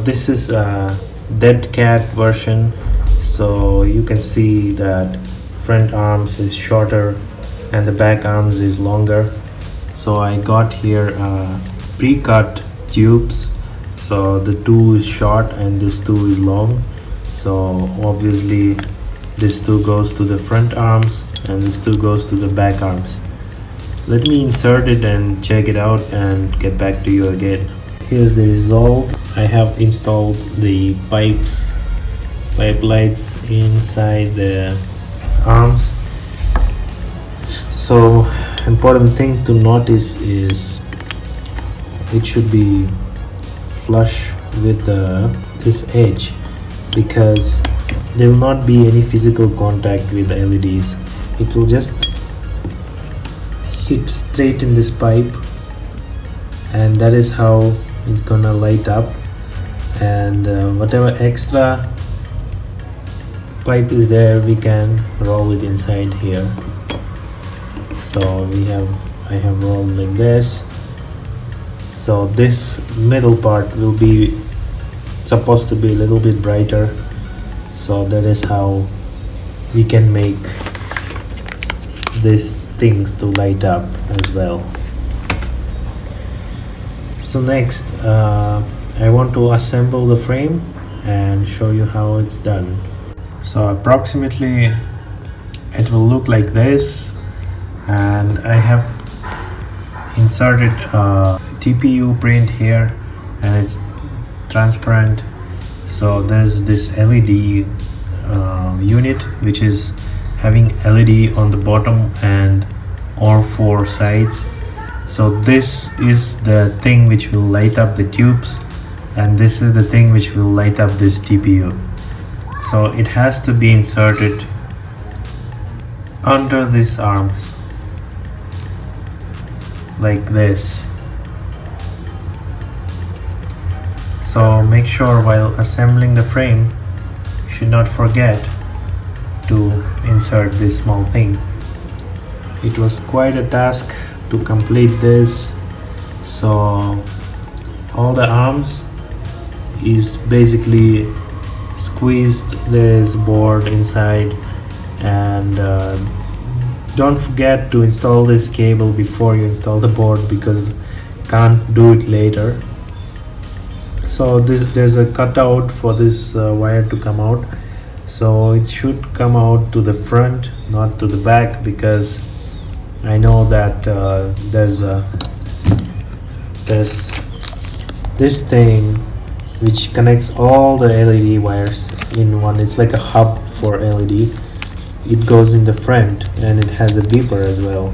this is a dead cat version, so you can see that front arms is shorter and the back arms is longer. So I got here pre-cut tubes, so the two is short and this two is long. So obviously this two goes to the front arms and this two goes to the back arms. Let me insert it and check it out and get back to you again. Here's the result. I have installed the pipe lights inside the arms. So important thing to notice is it should be flush with this edge, because there will not be any physical contact with the LEDs. It will just hit straight in this pipe, and that is how it's gonna light up. And whatever extra pipe is there, we can roll it inside here. So I have rolled like this. So this middle part will be supposed to be a little bit brighter, so that is how we can make these things to light up as well. So next I want to assemble the frame and show you how it's done. So approximately it will look like this, and I have inserted a TPU print here and it's transparent. So there's this LED unit which is having LED on the bottom and all four sides. So this is the thing which will light up the tubes, and this is the thing which will light up this TPU. So it has to be inserted under these arms like this. So make sure while assembling the frame, you should not forget to insert this small thing. It was quite a task to complete this. So all the arms is basically squeezed this board inside, and don't forget to install this cable before you install the board, because can't do it later. So there's a cutout for this wire to come out, so it should come out to the front, not to the back, because I know that there's this thing which connects all the LED wires in one. It's like a hub for LED. It goes in the front and it has a beeper as well.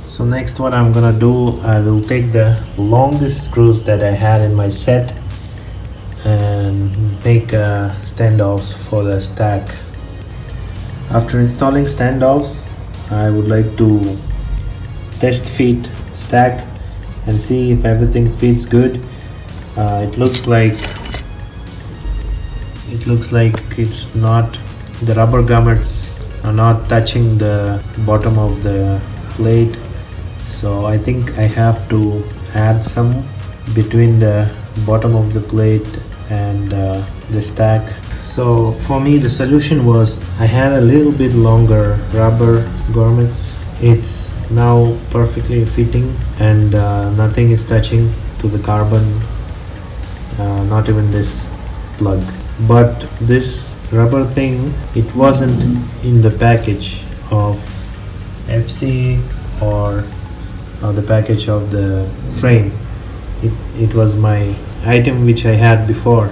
So next what I'm gonna do, I will take the longest screws that I had in my set and make standoffs for the stack. After installing standoffs, I would like to test fit stack and see if everything fits good. It looks like it's not, the rubber grommets are not touching the bottom of the plate, so I think I have to add some between the bottom of the plate and the stack. So for me the solution was, I had a little bit longer rubber grommets. It's now perfectly fitting and nothing is touching to the carbon, not even this plug. But this rubber thing, it wasn't in the package of FC or the package of the frame. It was my item which I had before,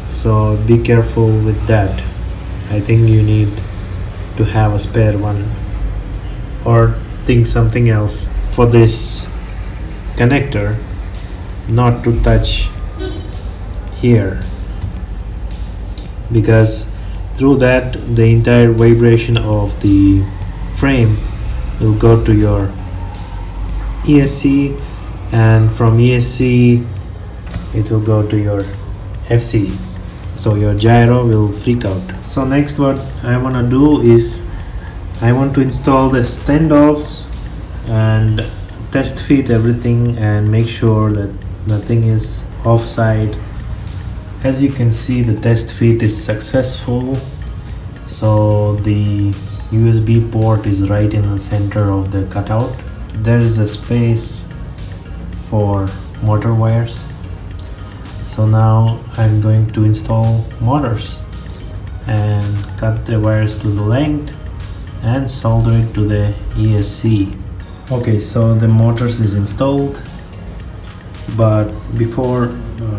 so be careful with that. I think you need to have a spare one, or think something else for this connector not to touch here, because through that the entire vibration of the frame will go to your ESC, and from ESC it will go to your FC, so your gyro will freak out. So next what I want to do is, I want to install the standoffs and test fit everything and make sure that nothing is offside As you can see, the test fit is successful. So the USB port is right in the center of the cutout. There is a space for motor wires. So now I'm going to install motors and cut the wires to the length and solder it to the ESC. Okay, so the motors is installed, but before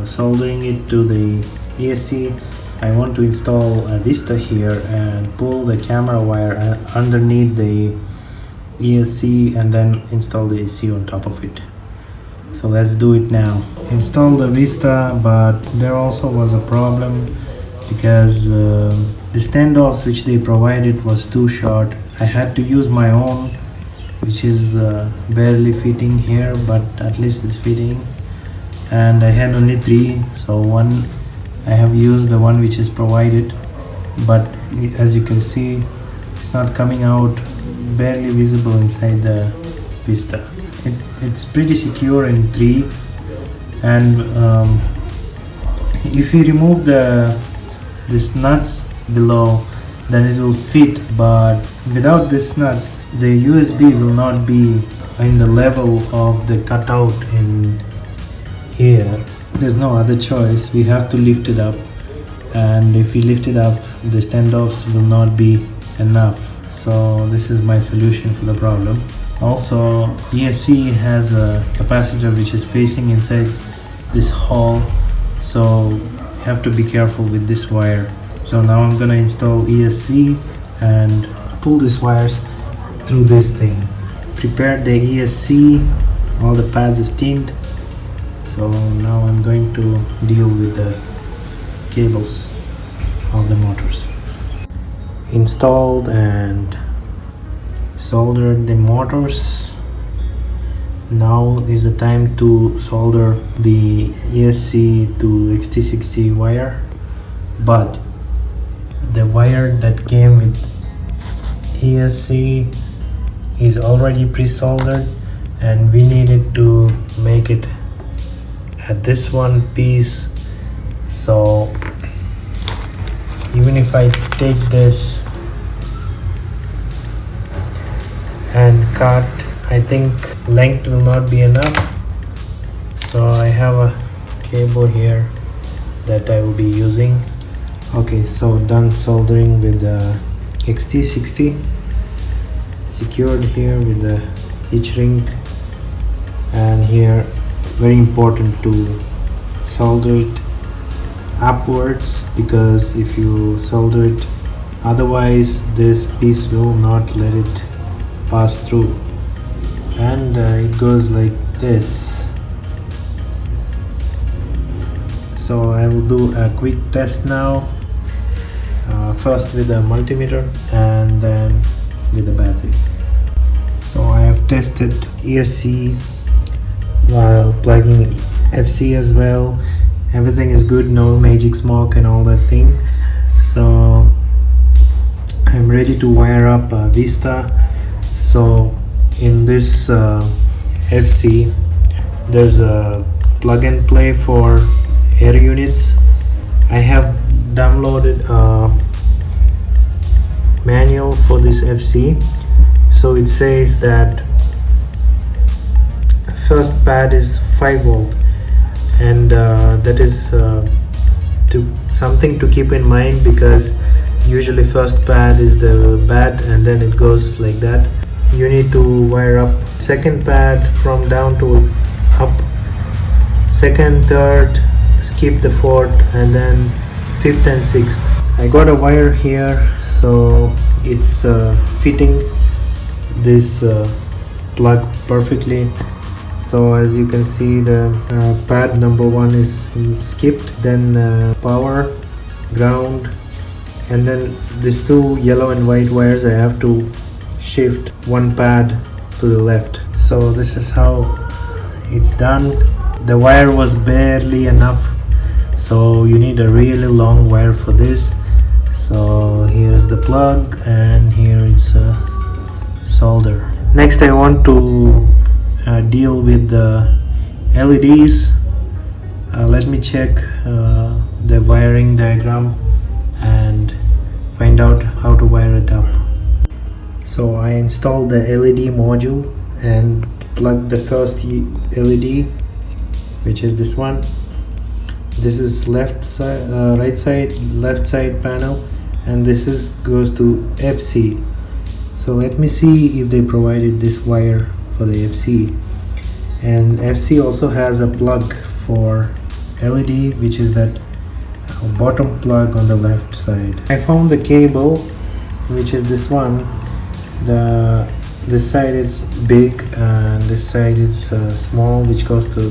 soldering it to the ESC, I want to install a Vista here and pull the camera wire underneath the ESC and then install the ESC on top of it. So let's do it now. Install the Vista, but there also was a problem because the standoffs which they provided was too short. I had to use my own, which is barely fitting here, but at least it's fitting. And I had only 3, so one I have used the one which is provided, but as you can see, it's not coming out, barely visible inside the Vista. It's pretty secure in 3, and if you remove this nuts below, then it will fit, but without this nuts the USB will not be in the level of the cutout in here. There's no other choice, we have to lift it up, and if we lift it up the standoffs will not be enough. So this is my solution for the problem. Also, ESC has a capacitor which is facing inside this hole, so you have to be careful with this wire. So now I'm gonna install ESC and pull these wires through this thing. Prepared the ESC, all the pads is tinned. So now I'm going to deal with the cables of the motors. Installed and soldered the motors. Now is the time to solder the ESC to XT60 wire, but the wire that came with ESC is already pre-soldered, and we needed to make it at this one piece. So even if I take this and cut, I think length will not be enough, so I have a cable here that I will be using. Okay, so done soldering with the XT60, secured here with the hitch ring, and here very important to solder it upwards, because if you solder it otherwise this piece will not let it pass through, and it goes like this. So I will do a quick test now, first with a multimeter and then with the battery. So I have tested ESC while plugging FC as well. Everything is good, no magic smoke and all that thing. So I'm ready to wire up Vista. So in this FC there's a plug and play for air units. I have downloaded a manual for this FC. So it says that first pad is 5 volt, and that is something to keep in mind, because usually first pad is the bad and then it goes like that. You need to wire up second pad from down to up, second, third, skip the fourth, and then fifth and sixth. I got a wire here, so it's fitting this plug perfectly. So as you can see, the pad number 1 is skipped, then power, ground, and then these 2 yellow and white wires I have to shift one pad to the left. So this is how it's done. The wire was barely enough, so you need a really long wire for this. So here's the plug and here it's a solder. Next I want to deal with the LEDs. Let me check the wiring diagram and find out how to wire it up. So I installed the LED module and plugged the first LED, which is this one. This is left side, right side, left side panel, and this is goes to FC. So let me see if they provided this wire for the FC. And FC also has a plug for LED, which is that bottom plug on the left side. I found the cable, which is this one. This side is big and this side is small, which goes to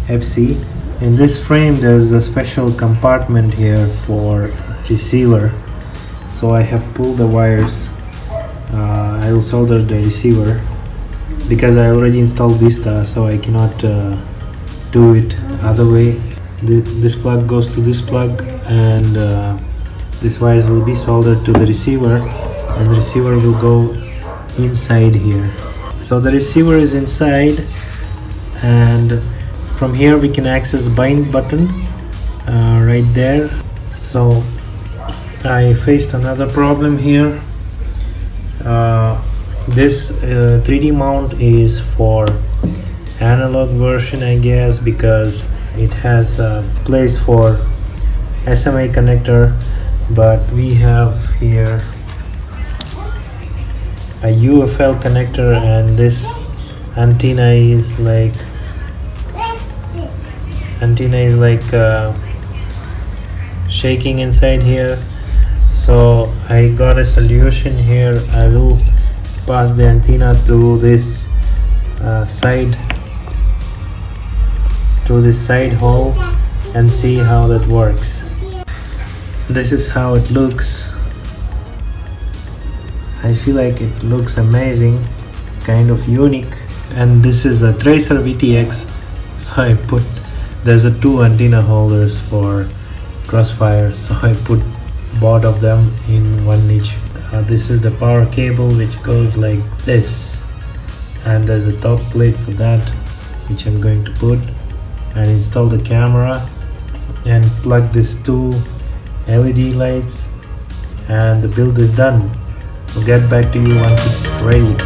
FC. In this frame there's a special compartment here for receiver, so I have pulled the wires. I will solder the receiver because I already installed Vista, so I cannot do it other way. This plug goes to this plug, and these wires will be soldered to the receiver, and the receiver will go inside here. So the receiver is inside, and from here we can access bind button right there. So I faced another problem here. This 3D mount is for analog version, I guess, because it has a place for SMA connector, but we have here a UFL connector, and this antenna is like shaking inside here. So I got a solution here. I will pass the antenna to this side hole and see how that works. This is how it looks. I feel like it looks amazing, kind of unique. And this is a Tracer VTX, so there's a 2 antenna holders for Crossfire, so I put both of them in one each. This is the power cable, which goes like this, and there's a top plate for that, which I'm going to put, and install the camera and plug these 2 LED lights, and the build is done. We'll get back to you once it's ready.